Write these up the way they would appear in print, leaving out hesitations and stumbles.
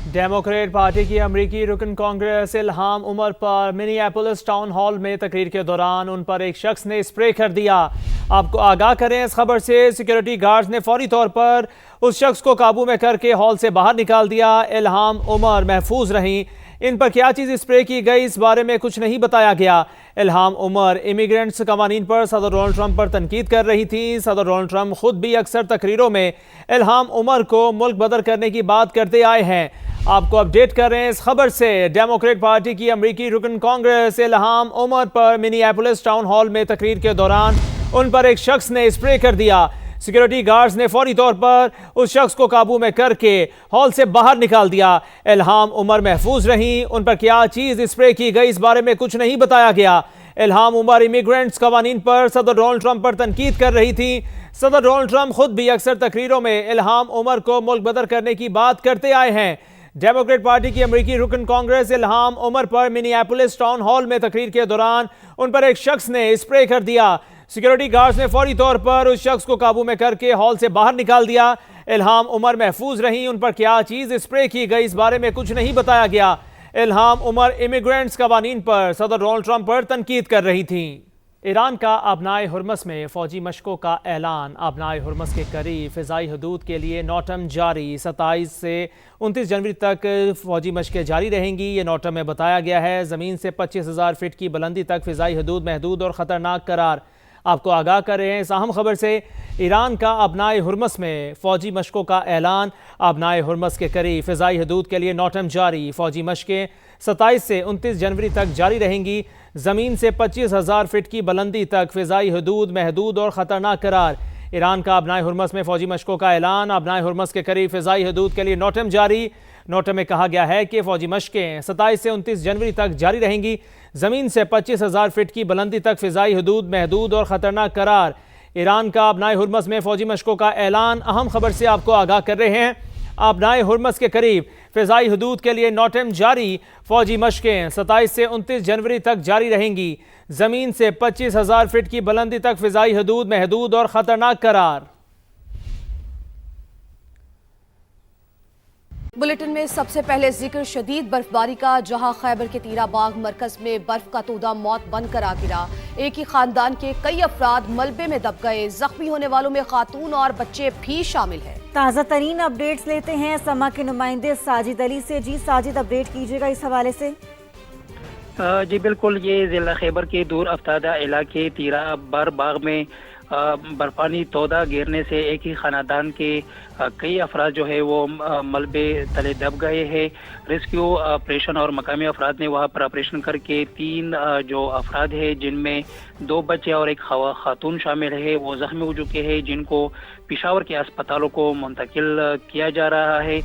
Democrat party की अमरीकी रुकन कांग्रेस इल्हाम उमर पर मिनियापोलिस टाउन हॉल में तकरीर के दौरान उन पर एक शख्स ने स्प्रे कर दिया। आपको आगाह करें, इस खबर से सिक्योरिटी गार्ड्स ने फौरी तौर पर उस शख्स को काबू में करके हॉल से बाहर निकाल दिया। इल्हाम उमर महफूज रहीं। इन पर क्या चीज़ स्प्रे की गई, इस बारे में कुछ नहीं बताया गया। इल्हाम उमर इमिग्रेंट्स कवानीन पर सदर डोनाल्ड ट्रंप पर तनकीद कर रही थी। सदर डोनाल्ड ट्रंप खुद भी अक्सर तकरीरों में इल्हाम उमर को मुल्क बदर करने की बात करते आए हैं। आपको अपडेट कर रहे हैं इस खबर से। डेमोक्रेट पार्टी की अमरीकी रुकन कांग्रेस इल्हाम उमर पर मिनियापोलिस टाउन हॉल में तकरीर के दौरान उन पर एक शख्स ने स्प्रे कर दिया। सिक्योरिटी गार्ड्स ने फौरी तौर पर उस शख्स को काबू में करके हॉल से बाहर निकाल दिया। इल्हाम उमर महफूज रहीं। उन पर क्या चीज़ स्प्रे की गई, इस बारे में कुछ नहीं बताया गया। इल्हाम उमर इमिग्रेंट्स कवानीन पर सदर डोनाल्ड ट्रंप पर तनकीद कर रही थी। सदर डोनाल्ड ट्रंप खुद भी अक्सर तकरीरों में इल्हाम उमर को मुल्क बदर करने की बात करते आए हैं। डेमोक्रेट पार्टी की अमरीकी रुकन कांग्रेस इल्हाम उमर पर मिनियापोलिस टाउन हॉल में तकरीर के दौरान उन पर एक शख्स ने स्प्रे कर दिया। सिक्योरिटी गार्ड्स ने फौरी तौर पर उस शख्स को काबू में करके हॉल से बाहर निकाल दिया। इल्हाम उमर महफूज रहीं। उन पर क्या चीज़ स्प्रे की गई, इस बारे में कुछ नहीं बताया गया। इल्हाम उमर इमिग्रेंट्स कवानीन पर सदर डोनाल्ड ट्रंप पर तनकीद कर रही थी। ईरान का आबनाए हुर्मस में फौजी मशकों का ऐलान। आबनाए हुर्मस के करीब फ़िज़ाई हदूद के लिए नौटम जारी। 27 से 29 जनवरी तक फौजी मशकें जारी रहेंगी। ये नौटम में बताया गया है। ज़मीन से 25,000 फीट की बुलंदी तक फ़िज़ाई हदूद महदूद और ख़तरनाक करार। आपको आगाह कर रहे हैं इस अहम खबर से। ईरान का आबनाए हुर्मस में फ़ौजी मशकों का ऐलान। आबनाए हुर्मस के करीब फ़िज़ाई हदूद के लिए नौटम जारी। फ़ौजी मशकें 27 से 29 जनवरी तक जारी रहेंगी। ज़मीन से 25,000 फीट की बुलंदी तक फ़िज़ाई हदूद महदूद और ख़तरनाक करार। ईरान का आबनाए हुर्मस में फ़ौजी मशकों का ऐलान। आबनाए हुर्मस के करीब फ़िज़ाई हदूद के लिए नौटम जारी। नोट में कहा गया है कि फ़ौजी मशकें 27 से 29 जनवरी तक जारी रहेंगी। ज़मीन से 25,000 फीट की बुलंदी तक फ़िज़ाई हदूद महदूद और ख़तरनाक करार। ईरान का आबनाए हुर्मस में फ़ौजी मशकों का ऐलान। अहम खबर से आपको आगाह कर रहे हैं। आबनाए हुर्मस के करीब फ़िज़ाई हदूद के लिए नौटम जारी। फ़ौजी मशकें 27 से 29 जनवरी तक जारी रहेंगी। ज़मीन से 25,000 फीट की बुलंदी तक फ़िज़ाई हदूद महदूद और ख़तरनाक करार। बुलेटिन में सबसे पहले जिक्र शदीद बर्फबारी का, जहां खैबर के तीराबाग मरकज में बर्फ का तोदा मौत बनकर आ गिरा। एक ही खानदान के कई अफराद मलबे में दब गए। जख्मी होने वालों में खातून और बच्चे भी शामिल हैं। ताज़ा तरीन अपडेट्स लेते हैं समा के नुमाइंदे साजिद अली से। जी साजिद, अपडेट कीजिएगा इस हवाले से। जी बिल्कुल, ये जिला खैबर के दूर अफ्तादा इलाके तीराबाग बाग में बर्फानी तोदा गिरने से एक ही खानदान के कई अफराद जो है वो मलबे तले दब गए हैं। रेस्क्यू ऑपरेशन और मकामी अफराद ने वहाँ पर ऑपरेशन करके 3 जो अफराद हैं, जिनमें 2 बच्चे और एक खातून शामिल है, वो जख्मी हो चुके हैं, जिनको पेशावर के अस्पतालों को मुंतकिल किया जा रहा है।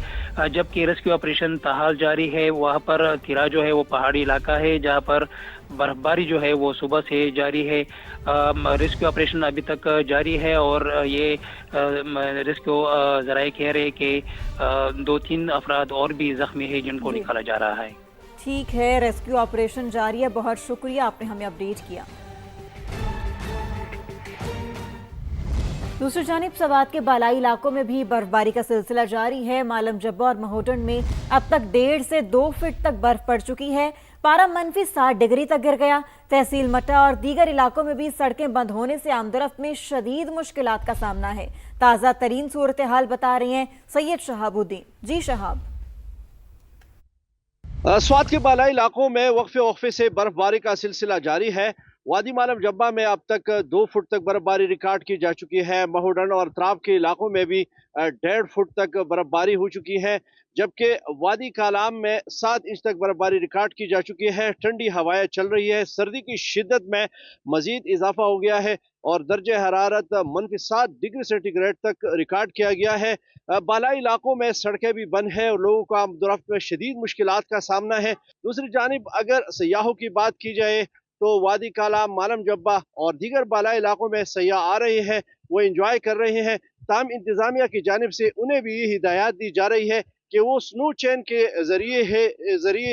जबकि रेस्क्यू ऑपरेशन ताहाल जारी है। वहाँ पर तिरा जो है वो पहाड़ी इलाका है, जहाँ पर बर्फबारी जो है वो सुबह से जारी है। रेस्क्यू ऑपरेशन अभी तक जारी है और ये रेस्क्यू जराए कह रहे कि 2-3 अफराद और भी जख्मी है, जिनको निकाला जा रहा है। ठीक है, रेस्क्यू ऑपरेशन जारी है। बहुत शुक्रिया, आपने हमें अपडेट किया। दूसरी जानिब सवात के बालाई इलाकों में भी बर्फबारी का सिलसिला जारी है। मालम जब्बा और महोटन में अब तक 1.5 से 2 फीट तक बर्फ पड़ चुकी है। पारा -60 डिग्री तक गिर गया। तहसील मट्टा और दीगर इलाकों में भी सड़कें बंद होने से आमदरफ्त में शदीद मुश्किलात का सामना है। ताज़ा तरीन सूरत हाल बता रहे हैं सैयद शहाबुद्दीन। जी शहाब। स्वात के बालाई इलाकों में वक्फे से बर्फबारी का सिलसिला जारी है। वादी मालम जब्बा में अब तक 2 फुट तक बर्फबारी रिकॉर्ड की जा चुकी है। महोडन और त्राब के इलाकों में भी 1.5 फुट तक बर्फबारी हो चुकी है। जबकि वादी कालाम में 7 इंच तक बर्फबारी रिकॉर्ड की जा चुकी है। ठंडी हवाएं चल रही है। सर्दी की शिद्दत में मजीद इजाफा हो गया है और दर्जे हरारत -7 डिग्री सेंटीग्रेड तक रिकॉर्ड किया गया है। बालाई इलाकों में सड़कें भी बंद है और लोगों को आमदोरफ्त में शदीद मुश्किलात का सामना है। दूसरी जानिब अगर सयाहों की बात की जाए तो वादी कालाम, मालम जब्बा और दीगर बालाई इलाकों में सयाह आ रहे हैं, वो इंजॉय कर रहे हैं। ताम इंतजामिया की जानिब से उन्हें भी ये हिदायत दी जा रही है कि वो स्नो चैन के जरिए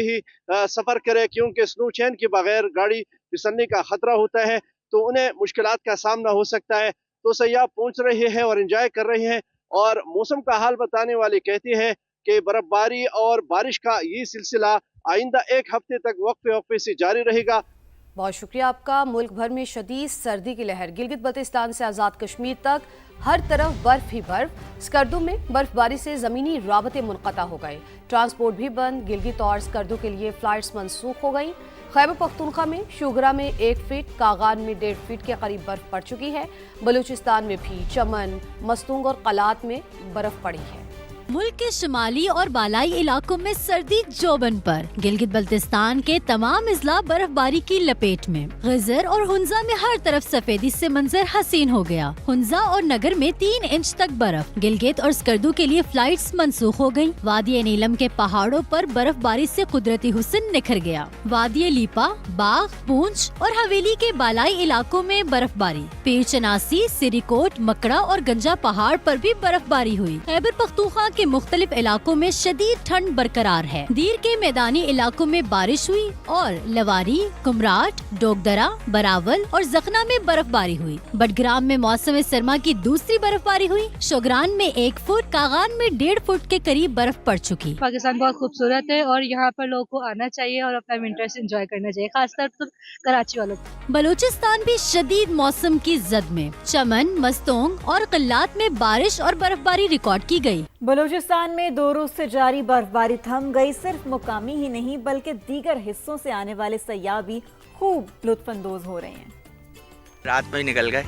ही सफ़र करे, क्योंकि स्नो चैन के बगैर गाड़ी फिसलने का खतरा होता है, तो उन्हें मुश्किलात का सामना हो सकता है। तो सयाह पहुंच रहे हैं और एंजॉय कर रहे हैं। और मौसम का हाल बताने वाले कहते हैं कि बर्फबारी और बारिश का ये सिलसिला आइंदा एक हफ्ते तक वक्फे वक्फे से जारी रहेगा। बहुत शुक्रिया आपका। मुल्क भर में शदीद सर्दी की लहर, गिलगित बल्तिस्तान से आज़ाद कश्मीर तक हर तरफ बर्फ ही बर्फ। स्कर्दू में बर्फबारी से ज़मीनी राबते मुनक़ता हो गए, ट्रांसपोर्ट भी बंद। गिलगित और स्कर्दू के लिए फ़्लाइट्स मनसूख हो गई। खैबर पख्तूनख्वा में शुगरा में 1 फीट, कागान में 1.5 फीट के करीब बर्फ पड़ चुकी है। बलूचिस्तान में भी चमन, मस्तूंग और कलात में बर्फ पड़ी है। मुल्क के शिमाली और बालाई इलाकों में सर्दी जोबन पर, गिलगित बल्तिस्तान के तमाम इजला बर्फबारी की लपेट में। गजर और हुंजा में हर तरफ सफेदी से मंजर हसीन हो गया। हुंजा और नगर में 3 इंच तक बर्फ। गिलगित और स्कर्दू के लिए फ्लाइट्स मंसूख हो गयी। वादी नीलम के पहाड़ों पर बर्फबारी से कुदरती हुस्न निखर गया। वादी लीपा, बाग, पूंछ और हवेली के बालाई इलाकों में बर्फबारी। पीर चनासी, सिरीकोट, मकड़ा और गंजा पहाड़ पर भी बर्फबारी हुई। खैबर पख्तूनख्वा के मुख्तलिफ इलाकों में शदीद ठंड बरकरार है। दीर के मैदानी इलाकों में बारिश हुई और लवारी, कुमराट, डोगदरा, बरावल और जखना में बर्फबारी हुई। बडग्राम में मौसम सरमा की दूसरी बर्फबारी हुई। शोगरान में 1 फुट, कागान में 1.5 फुट के करीब बर्फ पड़ चुकी। पाकिस्तान बहुत खूबसूरत है और यहाँ पर लोगों को आना चाहिए और अपना विंटर्स एंजॉय करना चाहिए, खासतौर पर कराची वालों को। बलूचिस्तान भी शदीद मौसम की जद में। चमन, मस्तोंग और कल्लात में बारिश और बर्फबारी रिकॉर्ड की गयी। बलूचिस्तान में 2 रोज से जारी बर्फबारी थम गई। सिर्फ मुकामी ही नहीं बल्कि दीगर हिस्सों से आने वाले सयाह भी खूब लुत्फानंदोज हो रहे हैं। रात में ही निकल गए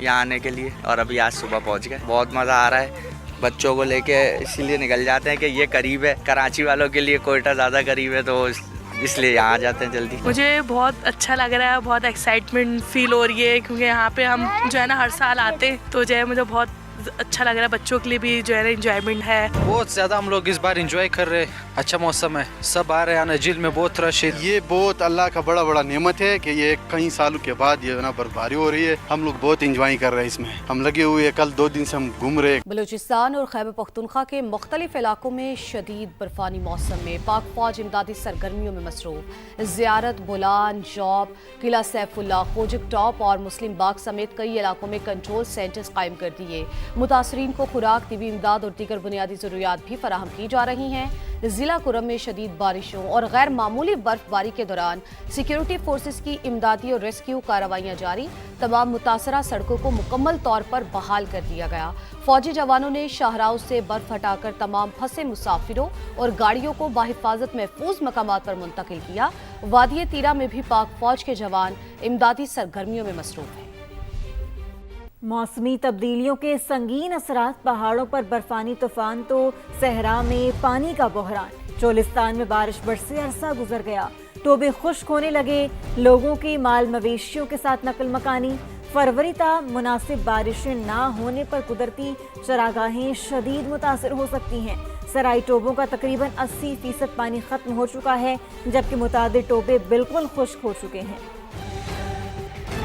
यहाँ आने के लिए और अभी आज सुबह पहुँच गए। बहुत मज़ा आ रहा है। बच्चों को लेके इसीलिए निकल जाते हैं कि ये करीब है। कराची वालों के लिए कोयटा ज़्यादा करीब है, तो इसलिए यहाँ आ जाते हैं जल्दी। मुझे बहुत अच्छा लग रहा है, बहुत एक्साइटमेंट फील हो रही है क्योंकि यहाँ पे हम जो है ना हर साल आते हैं, तो जो है मुझे बहुत अच्छा लग रहा है। बच्चों के लिए भी जो है ना इंजॉयमेंट है। बहुत ज़्यादा हम लोग इस बार इंजॉय कर रहे हैं। अच्छा मौसम है, सब आ रहे हैं। झील में बहुत रश है। ये बहुत अल्लाह का बड़ा नेमत है कि ये कई सालों के बाद ये ना बर्फबारी हो रही है। हम लोग बहुत इंजॉय कर रहे हैं इसमें। हम लगे हुए हैं, कल 2 दिन से हम घूम रहे हैं। बलूचिस्तान और खैबर पख्तूनख्वा के मुख्तलिफ इलाकों में शदीद बर्फानी मौसम में पाक फौज इमदादी सरगर्मियों में मसरूफ। ज़ियारत, बोलान, जॉब, किला सैफुल्ला, खोजक टॉप और मुस्लिम बाग समेत कई इलाकों में कंट्रोल सेंटर्स कायम कर दिए। मुतासरीन को खुराक, तिबी इमदाद और दीगर बुनियादी ज़रूरियात भी फराहम की जा रही हैं। जिला कुरम में शदीद बारिशों और गैर मामूली बर्फबारी के दौरान सिक्योरिटी फोर्सेस की इमदादी और रेस्क्यू कार्रवाइयाँ जारी। तमाम मुतासरा सड़कों को मुकम्मल तौर पर बहाल कर दिया गया। फौजी जवानों ने शाहराह से बर्फ हटाकर तमाम फंसे मुसाफिरों और गाड़ियों को बाहिफाजत महफूज मकामात पर मुंतकिल किया। वादी तीरा में भी पाक फौज के जवान इमदादी सरगर्मियों में मसरूफ हैं। मौसमी तब्दीलियों के संगीन असरात, पहाड़ों पर बर्फानी तूफान तो सहरा में पानी का बहरान। चोलिस्तान में बारिश बरसे अरसा गुजर गया, टोबे खुश्क होने लगे। लोगों की माल मवेशियों के साथ नकल मकानी। फरवरी तक मुनासिब बारिशें ना होने पर कुदरती चरागाहें शदीद मुतासर हो सकती हैं। सराई टोबों का तकरीबन 80% पानी खत्म हो चुका है, जबकि मुतादिर टोबे बिल्कुल खुश्क हो चुके हैं।